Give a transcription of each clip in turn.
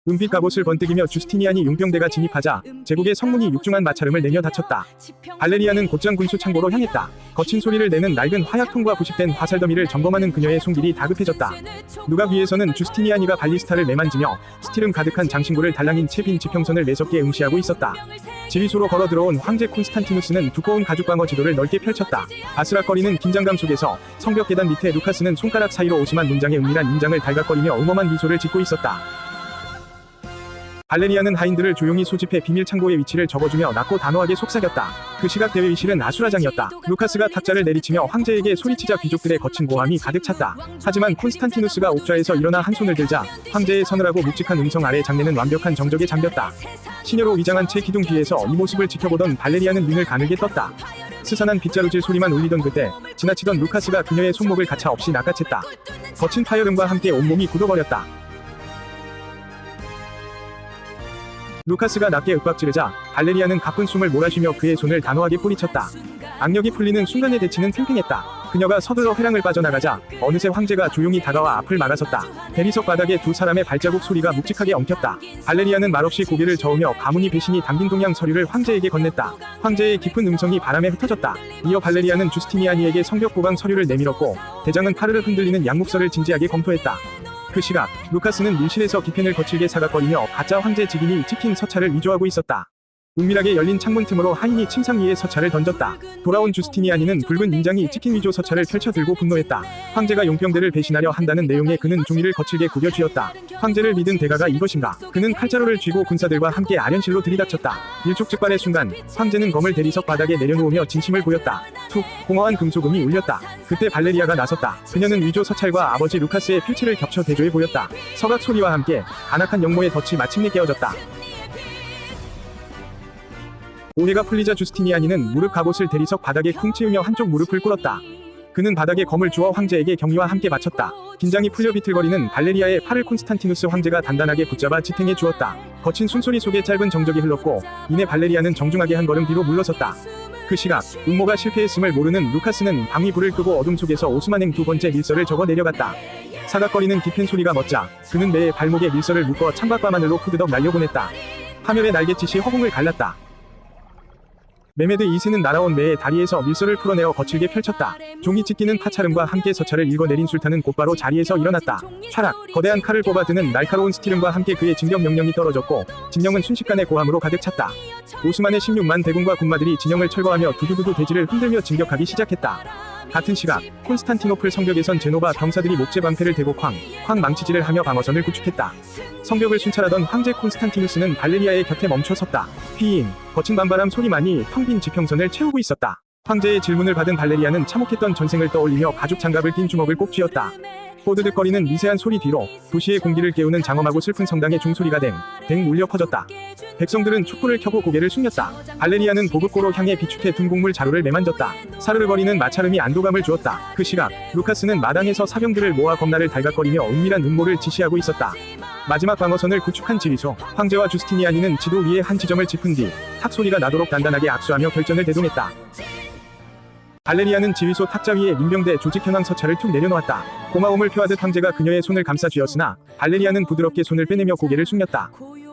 은빛 갑옷을 번뜩이며 주스티니안이 용병대가 진입하자 제국의 성문이 육중한 마찰음을 내며 닫혔다. 발레리아는 곧장 군수 창고로 향했다. 거친 소리를 내는 낡은 화약통과 부식된 화살더미를 점검하는 그녀의 손길이 다급해졌다. 누각 위에서는 주스티니안이가 발리스타를 매만지며 스티름 가득한 장신구를 달랑인 채 빈 지평선을 매섭게 응시하고 있었다. 지휘소로 걸어 들어온 황제 콘스탄티누스는 두꺼운 가죽방어 지도를 넓게 펼쳤다. 아스락거리는 긴장감 속에서 성벽 계단 밑에 루카스는 손가락 사이로 오스만 문장의 은밀한 인장을 달각거리며 음험한 미소를 짓고 있었다. 발레리아는 하인들을 조용히 소집해 비밀 창고의 위치를 적어주며 낮고 단호하게 속삭였다. 그 시각 대회 의실은 아수라장이었다. 루카스가 탁자를 내리치며 황제에게 소리치자 귀족들의 거친 고함이 가득 찼다. 하지만 콘스탄티누스가 옥좌에서 일어나 한 손을 들자 황제의 서늘하고 묵직한 음성 아래 장내는 완벽한 정적에 잠겼다. 시녀로 위장한 채 기둥 뒤에서 이 모습을 지켜보던 발레리아는 눈을 가늘게 떴다. 스산한 빗자루질 소리만 울리던 그때 지나치던 루카스가 그녀의 손목을 가차없이 낚아챘다. 거친 파열음과 함께 온몸이 굳어버렸다. 루카스가 낮게 윽박지르자 발레리아는 가쁜 숨을 몰아쉬며 그의 손을 단호하게 뿌리쳤다. 악력이 풀리는 순간의 대치는 팽팽했다. 그녀가 서둘러 회랑을 빠져나가자 어느새 황제가 조용히 다가와 앞을 막아섰다. 대리석 바닥에 두 사람의 발자국 소리가 묵직하게 엉켰다. 발레리아는 말없이 고개를 저으며 가문이 배신이 담긴 동양 서류를 황제에게 건넸다. 황제의 깊은 음성이 바람에 흩어졌다. 이어 발레리아는 주스티니아니에게 성벽 보강 서류를 내밀었고 대장은 카르르 흔들리는 양묵서를 진지하게 검토했다. 그 시각 루카스는 밀실에서 기펜을 거칠게 사각거리며 가짜 황제 직인이 찍힌 서찰을 위조하고 있었다. 은밀하게 열린 창문 틈으로 하인이 침상 위에 서찰을 던졌다. 돌아온 주스티니아니는 붉은 인장이 찍힌 위조 서찰을 펼쳐 들고 분노했다. 황제가 용병대를 배신하려 한다는 내용의 그는 종이를 거칠게 구겨 쥐었다. 황제를 믿은 대가가 이것인가? 그는 칼자루를 쥐고 군사들과 함께 아련실로 들이닥쳤다. 일촉즉발의 순간 황제는 검을 대리석 바닥에 내려놓으며 진심을 보였다. 툭! 공허한 금속음이 울렸다. 그때 발레리아가 나섰다. 그녀는 위조 서찰과 아버지 루카스의 필체를 겹쳐 대조해 보였다. 서각 소리와 함께 간악한 영모의 덫이 마침내 깨어졌다. 오해가 풀리자 주스티니아니는 무릎 갑옷을 대리석 바닥에 쿵 치우며 한쪽 무릎을 꿇었다. 그는 바닥에 검을 주어 황제에게 경의와 함께 바쳤다. 긴장이 풀려 비틀거리는 발레리아의 팔을 콘스탄티누스 황제가 단단하게 붙잡아 지탱해 주었다. 거친 숨소리 속에 짧은 정적이 흘렀고 이내 발레리아는 정중하게 한 걸음 뒤로 물러섰다. 그 시각 음모가 실패했음을 모르는 루카스는 방위 불을 끄고 어둠 속에서 오스만행 두 번째 밀서를 적어 내려갔다. 사각거리는 기펜 소리가 멎자 그는 매의 발목에 밀서를 묶어 창밖 밤하늘로 푸드덕 날려보냈다. 파멸의 날갯짓이 허공을 갈랐다. 메메드 2세는 날아온 매의 다리에서 밀서를 풀어내어 거칠게 펼쳤다. 종이 찢기는 파차름과 함께 서찰을 읽어내린 술탄은 곧바로 자리에서 일어났다. 촤락! 거대한 칼을 뽑아드는 날카로운 스티름과 함께 그의 진격 명령이 떨어졌고 진영은 순식간에 고함으로 가득 찼다. 오스만의 16만 대군과 군마들이 진영을 철거하며 두두두두 대지를 흔들며 진격하기 시작했다. 같은 시각 콘스탄티노플 성벽에선 제노바 병사들이 목재 방패를 대고 쾅 망치질을 하며 방어선을 구축했다. 성벽을 순찰하던 황제 콘스탄티누스는 발레리아의 곁에 멈춰 섰다. 휘잉! 거친 반바람 소리만이 텅 빈 지평선을 채우고 있었다. 황제의 질문을 받은 발레리아는 참혹했던 전생을 떠올리며 가죽 장갑을 낀 주먹을 꼭 쥐었다. 뽀드득거리는 미세한 소리 뒤로 도시의 공기를 깨우는 장엄하고 슬픈 성당의 종소리가 댕 울려 퍼졌다. 백성들은 촛불을 켜고 고개를 숙였다. 발레리아는 보급고로 향해 비축해 둔 곡물 자루를 매만졌다. 사르르거리는 마찰음이 안도감을 주었다. 그 시각 루카스는 마당에서 사병들을 모아 검나를 달각거리며 은밀한 음모를 지시하고 있었다. 마지막 방어선을 구축한 지휘소 황제와 주스티니아니는 지도 위에 한 지점을 짚은 뒤 탁 소리가 나도록 단단하게 악수하며 결전을 대동했다. 발레리아는 지휘소 탁자 위에 민병대 조직 현황 서찰을 툭 내려놓았다. 고마움을 표하듯 황제가 그녀의 손을 감싸 쥐었으나 발레리아는 부드럽게 손을 빼내며 고개를 숙였다.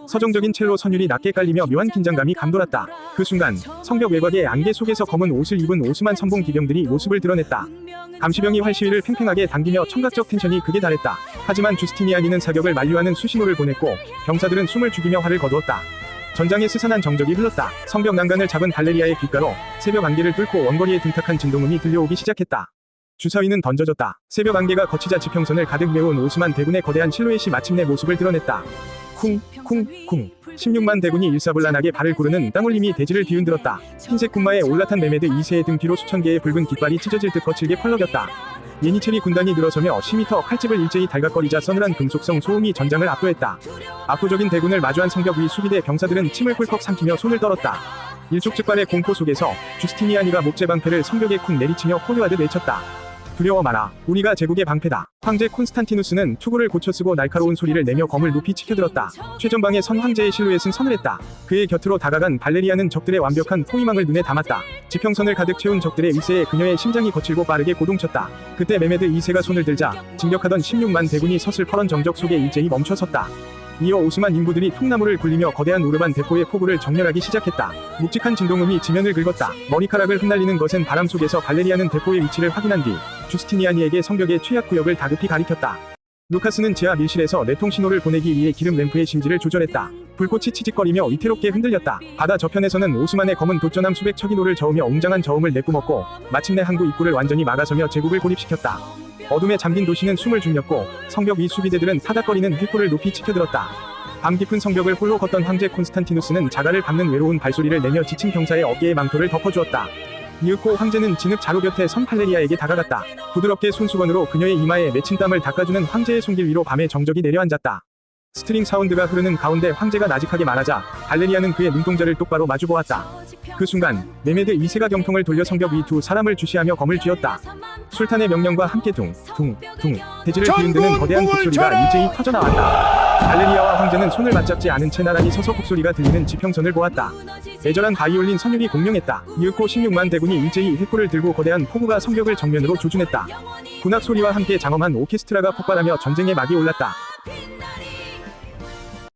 서정적인 첼로 선율이 낮게 깔리며 묘한 긴장감이 감돌았다. 그 순간 성벽 외곽의 안개 속에서 검은 옷을 입은 오스만 선봉 기병들이 모습을 드러냈다. 감시병이 활시위를 팽팽하게 당기며 청각적 텐션이 극에 달했다. 하지만 주스티니아니는 사격을 만류하는 수신호를 보냈고 병사들은 숨을 죽이며 활을 거두었다. 전장에 스산한 정적이 흘렀다. 성벽 난간을 잡은 발레리아의 귓가로 새벽 안개를 뚫고 원거리에 둔탁한 진동음이 들려오기 시작했다. 주사위는 던져졌다. 새벽 안개가 거치자 지평선을 가득 메운 오스만 대군의 거대한 실루엣이 마침내 모습을 드러냈다. 쿵 16만 대군이 일사불란하게 발을 구르는 땅울림이 대지를 뒤흔들었다. 흰색 군마에 올라탄 메메드 2세의 등 뒤로 수천 개의 붉은 깃발이 찢어질 듯 거칠게 펄럭였다. 예니체리 군단이 늘어서며 10m 칼집을 일제히 달각거리자 서늘한 금속성 소음이 전장을 압도했다. 압도적인 대군을 마주한 성벽 위 수비대 병사들은 침을 꿀꺽 삼키며 손을 떨었다. 일촉즉발의 공포 속에서 주스티니아니가 목재 방패를 성벽에 쿵 내리치며 호류하듯 외쳤다. 두려워 마라. 우리가 제국의 방패다. 황제 콘스탄티누스는 투구를 고쳐쓰고 날카로운 소리를 내며 검을 높이 치켜들었다. 최전방의 선 황제의 실루엣은 서늘했다. 그의 곁으로 다가간 발레리아는 적들의 완벽한 포위망을 눈에 담았다. 지평선을 가득 채운 적들의 일세에 그녀의 심장이 거칠고 빠르게 고동쳤다. 그때 메메드 2세가 손을 들자 진격하던 16만 대군이 서슬 퍼런 정적 속에 일제히 멈춰섰다. 이어 오스만 인부들이 통나무를 굴리며 거대한 우르반 대포의 포구를 정렬하기 시작했다. 묵직한 진동음이 지면을 긁었다. 머리카락을 흩날리는 것은 바람 속에서 발레리아는 대포의 위치를 확인한 뒤 주스티니아니에게 성벽의 취약 구역을 다급히 가리켰다. 루카스는 지하 밀실에서 내통 신호를 보내기 위해 기름 램프의 심지를 조절했다. 불꽃이 치직거리며 위태롭게 흔들렸다. 바다 저편에서는 오스만의 검은 돛전함 수백 척이 노를 저으며 웅장한 저음을 내뿜었고 마침내 항구 입구를 완전히 막아서며 제국을 고립시켰다. 어둠에 잠긴 도시는 숨을 죽였고 성벽 위 수비대들은 타닥거리는 횃불을 높이 치켜들었다. 밤 깊은 성벽을 홀로 걷던 황제 콘스탄티누스는 자갈을 밟는 외로운 발소리를 내며 지친 병사의 어깨에 망토를 덮어주었다. 이윽고 황제는 진흙 자루 곁에 선 팔레리아에게 다가갔다. 부드럽게 손수건으로 그녀의 이마에 맺힌 땀을 닦아주는 황제의 손길 위로 밤의 정적이 내려앉았다. 스트링 사운드가 흐르는 가운데 황제가 나직하게 말하자 발레리아는 그의 눈동자를 똑바로 마주보았다. 그 순간 메메드 2세가 경통을 돌려 성벽 위 두 사람을 주시하며 검을 쥐었다. 술탄의 명령과 함께 둥둥둥 대지를 뒤흔드는 거대한 곡소리가 일제히 터져나왔다. 발레리아와 황제는 손을 맞잡지 않은 채 나란히 서서 곡소리가 들리는 지평선을 보았다. 애절한 바이올린 선율이 공명했다. 이윽고 16만 대군이 일제히 횃불을 들고 거대한 포구가 성벽을 정면으로 조준했다. 군악 소리와 함께 장엄한 오케스트라가 폭발하며 전쟁의 막이 올랐다.